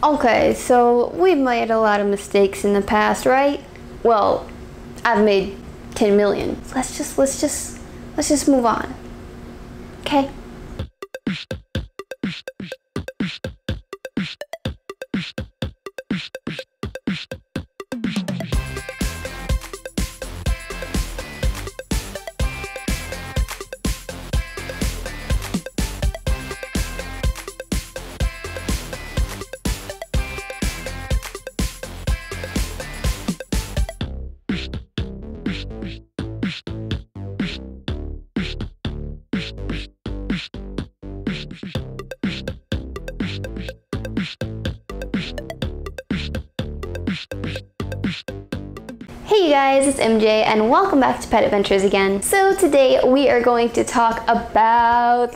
Okay, so we've made a lot of mistakes in the past, right? Well, I've made 10 million. Let's just move on. Okay? Hey you guys, it's MJ and welcome back to Pet Adventures again. So today we are going to talk about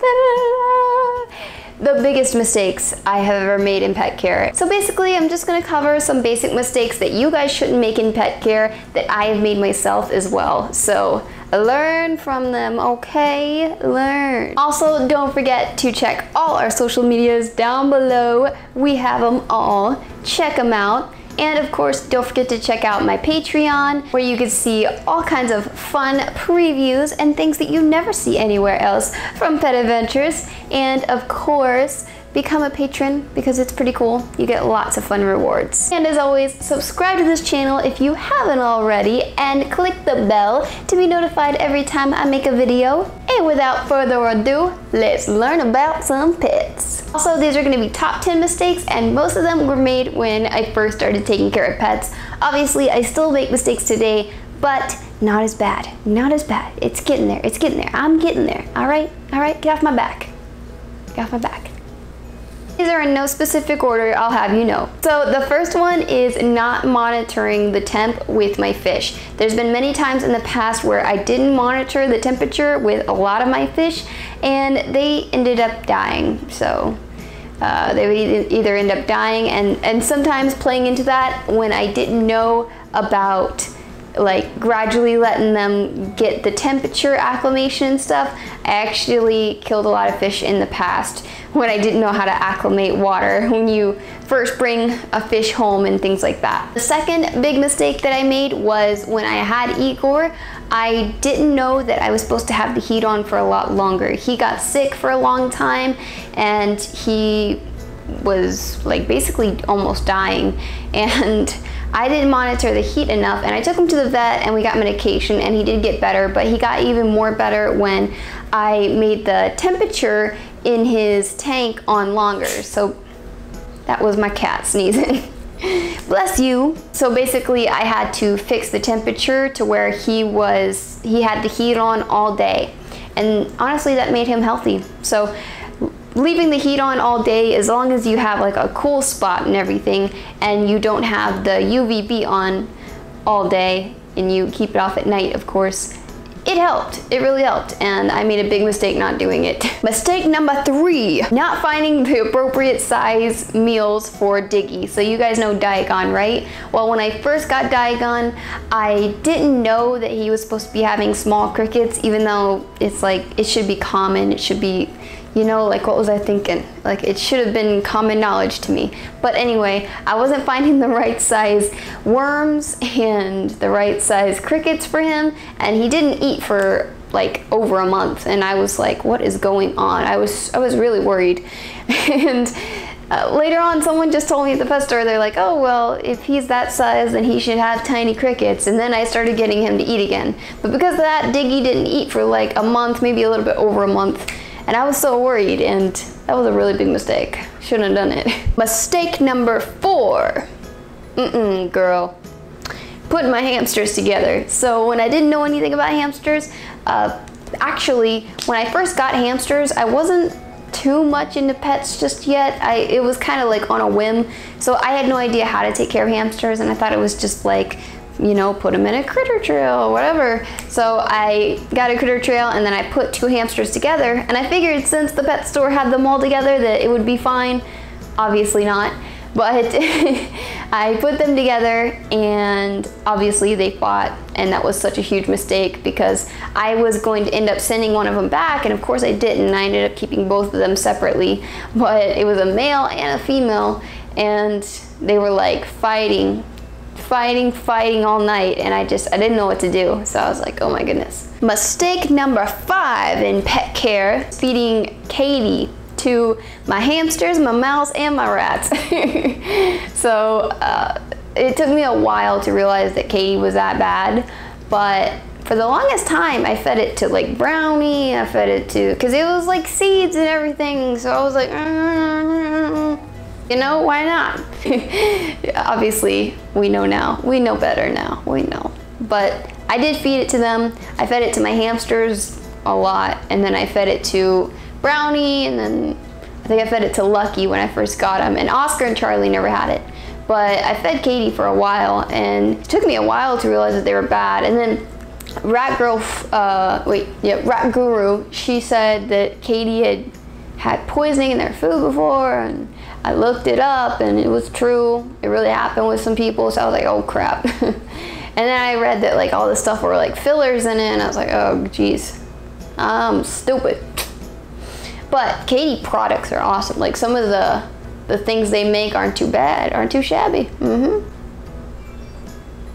the biggest mistakes I have ever made in pet care. So basically I'm just going to cover some basic mistakes that you guys shouldn't make in pet care that I have made myself as well. So learn from them, okay? Learn. Also, don't forget to check all our social medias down below. We have them all. Check them out. And of course, don't forget to check out my Patreon, where you can see all kinds of fun previews and things that you never see anywhere else from Pet Adventures. And of course, become a patron because it's pretty cool. You get lots of fun rewards. And as always, subscribe to this channel if you haven't already and click the bell to be notified every time I make a video. And without further ado, let's learn about some pets. Also, these are going to be top 10 mistakes, and most of them were made when I first started taking care of pets. Obviously, I still make mistakes today, but not as bad. Not as bad. It's getting there. It's getting there. I'm getting there. All right? All right? Get off my back. Get off my back. These are in no specific order, I'll have you know. So the first one is not monitoring the temp with my fish. There's been many times in the past where I didn't monitor the temperature with a lot of my fish and they ended up dying. So they would either end up dying and sometimes playing into that when I didn't know about like gradually letting them get the temperature acclimation and stuff. I actually killed a lot of fish in the past when I didn't know how to acclimate water when you first bring a fish home and things like that. The second big mistake that I made was when I had Igor, I didn't know that I was supposed to have the heat on for a lot longer. He got sick for a long time and he was like basically almost dying, and I didn't monitor the heat enough, and I took him to the vet and we got medication and he did get better, but he got even more better when I made the temperature in his tank on longer. So that was my cat sneezing. Bless you. So basically I had to fix the temperature to where he had the heat on all day, and honestly that made him healthy. So leaving the heat on all day, as long as you have like a cool spot and everything and you don't have the UVB on all day and you keep it off at night, of course, it helped. It really helped, and I made a big mistake not doing it. Mistake number 3, not finding the appropriate size meals for Diggy. So you guys know Diagon, right? Well, when I first got Diagon, I didn't know that he was supposed to be having small crickets, even though it's like, it should be common. It should be, you know, like what was I thinking? Like it should have been common knowledge to me. But anyway, I wasn't finding the right size worms and the right size crickets for him, and he didn't eat for like over a month, and I was like, what is going on? I was really worried. And later on someone just told me at the pet store, they're like, oh well, if he's that size then he should have tiny crickets, and then I started getting him to eat again. But because of that, Diggy didn't eat for like a month, maybe a little bit over a month. And I was so worried, and that was a really big mistake. Shouldn't have done it. Mistake number 4. Girl. Putting my hamsters together. So when I didn't know anything about hamsters, actually, when I first got hamsters, I wasn't too much into pets just yet. It was kind of like on a whim. So I had no idea how to take care of hamsters, and I thought it was just like, you know, put them in a critter trail or whatever. So I got a critter trail and then I put 2 hamsters together, and I figured since the pet store had them all together that it would be fine. Obviously not. But I put them together and obviously they fought, and that was such a huge mistake because I was going to end up sending one of them back, and of course I didn't. I ended up keeping both of them separately, but it was a male and a female, and they were like fighting all night, and I didn't know what to do. So I was like, oh my goodness. Mistake number 5 in pet care, feeding Katie to my hamsters, my mouse, and my rats. So it took me a while to realize that Katie was that bad, but for the longest time I fed it to like brownie, I fed it to, because it was like seeds and everything, so I was like, you know, why not? Obviously, we know now. We know better now. We know. But I did feed it to them. I fed it to my hamsters a lot, and then I fed it to Brownie, and then I think I fed it to Lucky when I first got him, and Oscar and Charlie never had it. But I fed Katie for a while, and it took me a while to realize that they were bad. And then Rat Guru, she said that Katie had poisoning in their food before, and I looked it up and it was true. It really happened with some people, so I was like, oh crap. And then I read that like all this stuff were like fillers in it, and I was like, oh geez, I'm stupid. But Katie products are awesome. Like some of the things they make aren't too bad, aren't too shabby.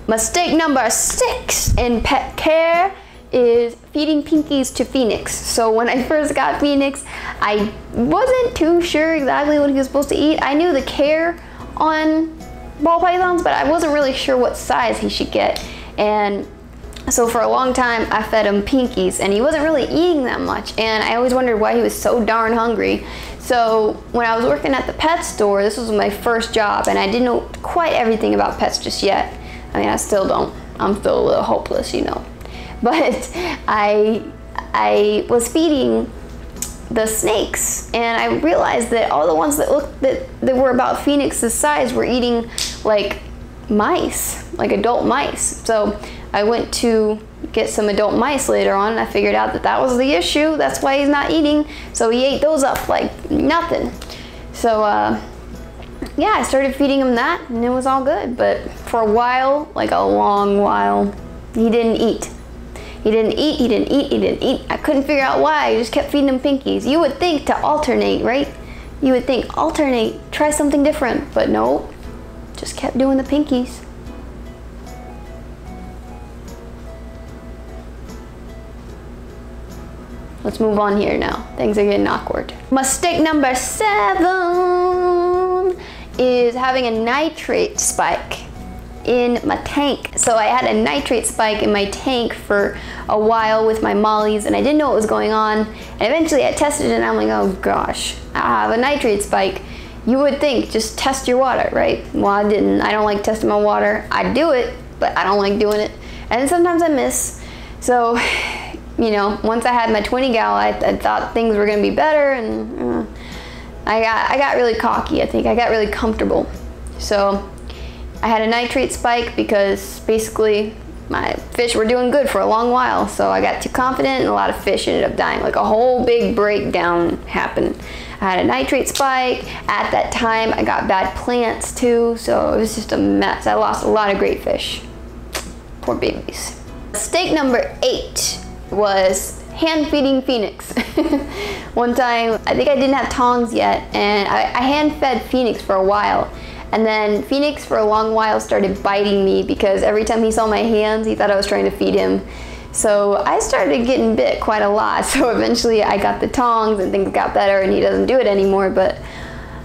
Mistake number 6 in pet care is feeding pinkies to Phoenix. So when I first got Phoenix, I wasn't too sure exactly what he was supposed to eat. I knew the care on ball pythons, but I wasn't really sure what size he should get. And so for a long time, I fed him pinkies, and he wasn't really eating that much. And I always wondered why he was so darn hungry. So when I was working at the pet store, this was my first job, and I didn't know quite everything about pets just yet. I mean, I still don't. I'm still a little hopeless, you know. But I was feeding the snakes, and I realized that all the ones that looked that were about Phoenix's size were eating like mice, like adult mice. So I went to get some adult mice later on, and I figured out that that was the issue. That's why he's not eating. So he ate those up like nothing. So yeah, I started feeding him that, and it was all good. But for a while, like a long while, he didn't eat. He didn't eat, he didn't eat, he didn't eat. I couldn't figure out why. I just kept feeding him pinkies. You would think to alternate, right? You would think, alternate, try something different. But no, just kept doing the pinkies. Let's move on here now. Things are getting awkward. Mistake number 7 is having a nitrate spike in my tank. So I had a nitrate spike in my tank for a while with my mollies, and I didn't know what was going on. And eventually I tested it, and I'm like, oh gosh, I have a nitrate spike. You would think, just test your water, right? Well, I didn't. I don't like testing my water. I do it, but I don't like doing it. And sometimes I miss. So, you know, once I had my 20 gal, I thought things were gonna be better, and I got really cocky, I think. I got really comfortable. So I had a nitrate spike because basically my fish were doing good for a long while. So I got too confident, and a lot of fish ended up dying. Like a whole big breakdown happened. I had a nitrate spike. At that time, I got bad plants too. So it was just a mess. I lost a lot of great fish. Poor babies. Mistake number 8 was hand feeding Phoenix. One time, I think I didn't have tongs yet, and I hand fed Phoenix for a while. And then Phoenix for a long while started biting me because every time he saw my hands, he thought I was trying to feed him. So I started getting bit quite a lot. So eventually I got the tongs and things got better, and he doesn't do it anymore, but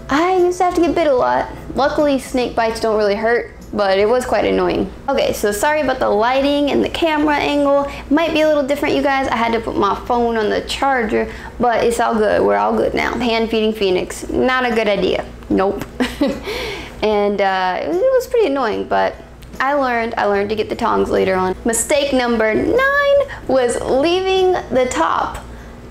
I used to have to get bit a lot. Luckily, snake bites don't really hurt, but it was quite annoying. Okay, so sorry about the lighting and the camera angle. It might be a little different, you guys. I had to put my phone on the charger, but it's all good. We're all good now. Hand feeding Phoenix, not a good idea. Nope. And it was pretty annoying, but I learned to get the tongs later on. Mistake number 9 was leaving the top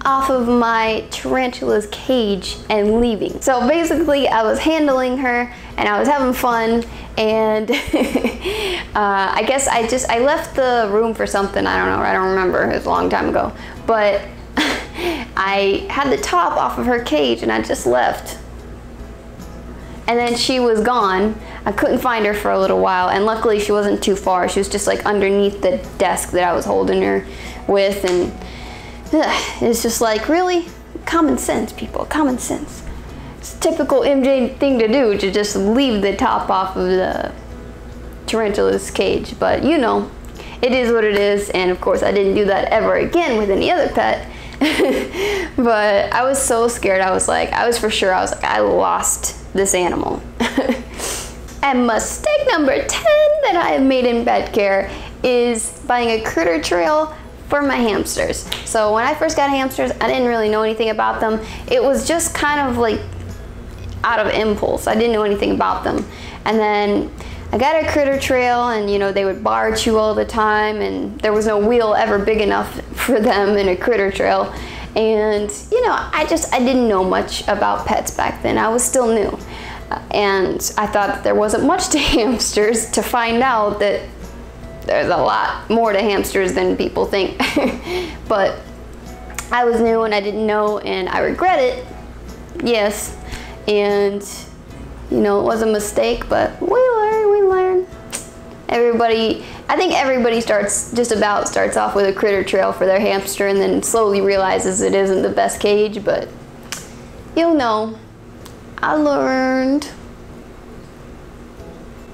off of my tarantula's cage and leaving. So basically I was handling her and I was having fun, and I guess I left the room for something. I don't know, I don't remember, it was a long time ago, but I had the top off of her cage and I just left. And then she was gone. I couldn't find her for a little while, and luckily she wasn't too far. She was just like underneath the desk that I was holding her with, and it's just like, really? Common sense, people, common sense. It's a typical MJ thing to do, to just leave the top off of the tarantula's cage. But you know, it is what it is, and of course I didn't do that ever again with any other pet. But I was so scared. I was like, I lost this animal. And mistake number 10 that I have made in pet care is buying a critter trail for my hamsters. So when I first got hamsters, I didn't really know anything about them. It was just kind of like out of impulse. I didn't know anything about them. And then I got a critter trail, and you know, they would barge you all the time, and there was no wheel ever big enough for them in a critter trail. And you know, I didn't know much about pets back then. I was still new. And I thought that there wasn't much to hamsters, to find out that there's a lot more to hamsters than people think. But I was new and I didn't know, and I regret it. Yes. And you know, it was a mistake, but we learn. I think everybody just about starts off with a critter trail for their hamster and then slowly realizes it isn't the best cage, but you'll know. I learned.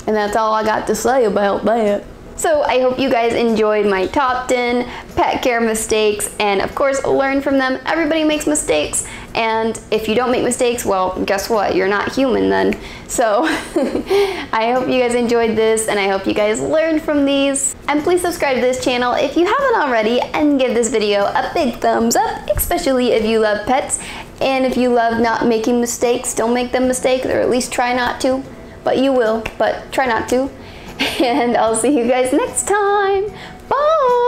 And that's all I got to say about that. So I hope you guys enjoyed my top 10 pet care mistakes, and of course learn from them. Everybody makes mistakes, and if you don't make mistakes, well, guess what? You're not human then. So I hope you guys enjoyed this, and I hope you guys learned from these. And please subscribe to this channel if you haven't already, and give this video a big thumbs up, especially if you love pets. And if you love not making mistakes, don't make them mistakes, or at least try not to. But you will, but try not to. And I'll see you guys next time. Bye!